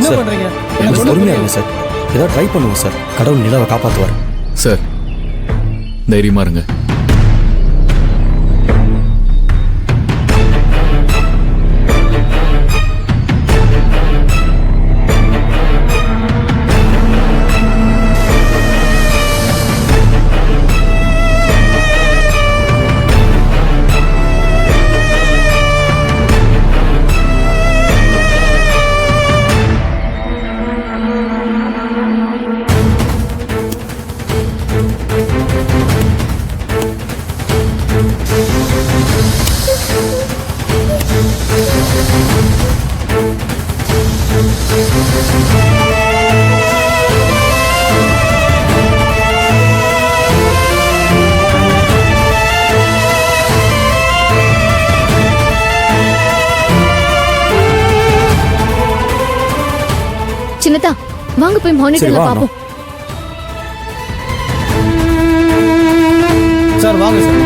என்ன பண்றீங்க? பொறுமையா இருங்க சார், ஏதாவது ட்ரை பண்ணுவோம் சார். கடவுள் நிலாவை காப்பாற்றுவார் சார். தைரியமா இருங்க. சின்னதா, வாங்க போய் மானிட்டர்ல பாப்போம். சார் வாங்க சார்.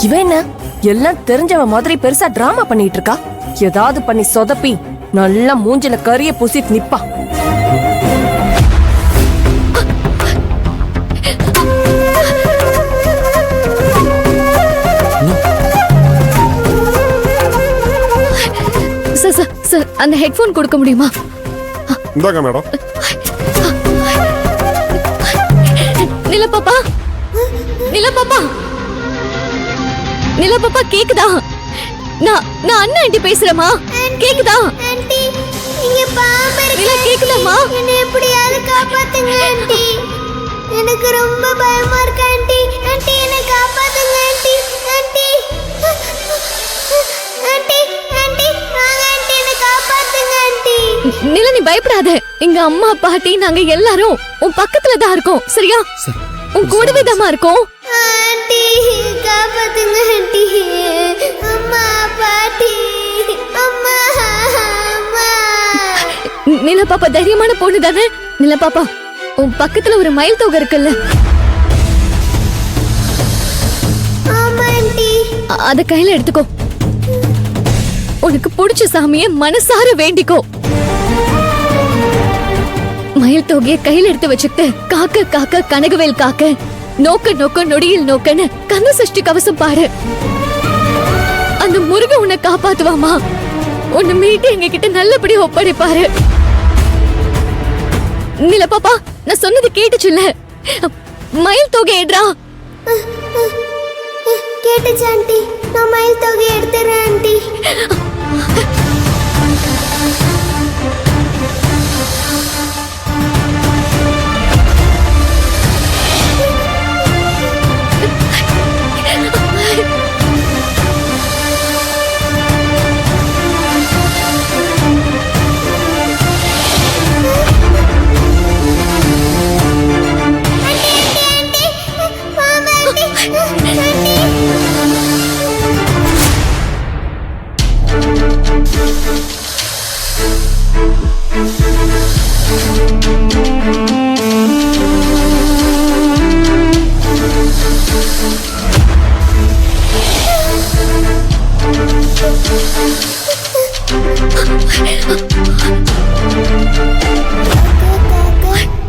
இவன் என்ன எல்லாம் தெரிஞ்சவ மாதிரி பெருசா டிராமா பண்ணிட்டு இருக்கா? ஏதாவது பண்ணி சொதப்பி நல்லா மூஞ்சில கரிய பூசிட்டு நிப்பா. சார், அந்த ஹெட்போன் கொடுக்க முடியுமா? இந்தாங்க மேடம். நிலா பாப்பா, நிலா பாப்பா, நிலா பாப்பா கேக்குதா? நான் அண்ணா ஆண்டி பேசுறேமா, கேக்குதா? ஆண்டி, இங்க பாம்பு இருக்கு. நிலா கேக்குதாமா? என்னை எப்படியாவது காப்பாத்துங்க ஆண்டி. எனக்கு ரொம்ப பயமா இருக்கு ஆண்டி. ஆண்டி என்னை காப்பாத்துங்க ஆண்டி. ஆண்டி ஆண்டி ஆண்டி வாங்க ஆண்டி, என்னை காப்பாத்துங்க ஆண்டி. நிலா நீ பயப்படாத. எங்க அம்மா பாட்டி நாங்க எல்லாரும் உன் பக்கத்துல தான் இருக்கோம், சரியா? உன் கூடவே தான் இருக்கோம். ஆண்டி காப்பாத்துங்க ஆண்டி. அம்மா பாட்டி, அம்மா அம்மா. நிலா பாப்பா தைரியமான பொண்ணு தானே? நிலா பாப்பா, உன் பக்கத்துல ஒரு மயில் தொகை இருக்குல்ல, ஆமா ஆண்டி. அத கையில எடுத்துக்கோ. உனக்கு பிடிச்ச சாமிய மனசார வேண்டிக்கோ. மயில் தொகையை கையில எடுத்து வச்சுக்கிட்டு காக்க காக்க கனகவேல் காக்க, நோக்க நோக்க நொடியில் நோக்கன்னு கந்த சஷ்டி கவசம் பாரு. அந்த முருகன் உன்னை காப்பாத்துவாமா. உன்னை மீட்டு எங்க கிட்ட நல்லபடி ஒப்படைப்பாரு. நில பாப்பா, நான் சொன்னது கேட்டுச்சுல்ல? மயில் தொகை எடுறா. கேட்டுச்சு ஆண்டி. நான் மயில் தொகை எடுத்துறேன் ஆண்டி.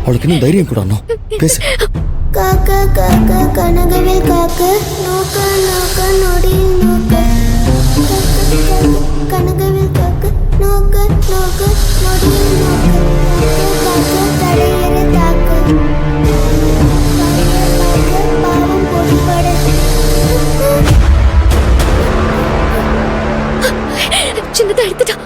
அவளுக்கு இன்னும் தைரியம் கூட அண்ணா, பேசு. காக்க காக்க கனகவேல் காக்க, நோக்க நோக்க நொடியில் நோக்க, கனகவேல் காக்க, நோக்க நோக்க நொடியில் நோக்க, காக்க தடையற தாக்க, பாவம் பொடிபட. சின்னதா எடுத்துட்டா.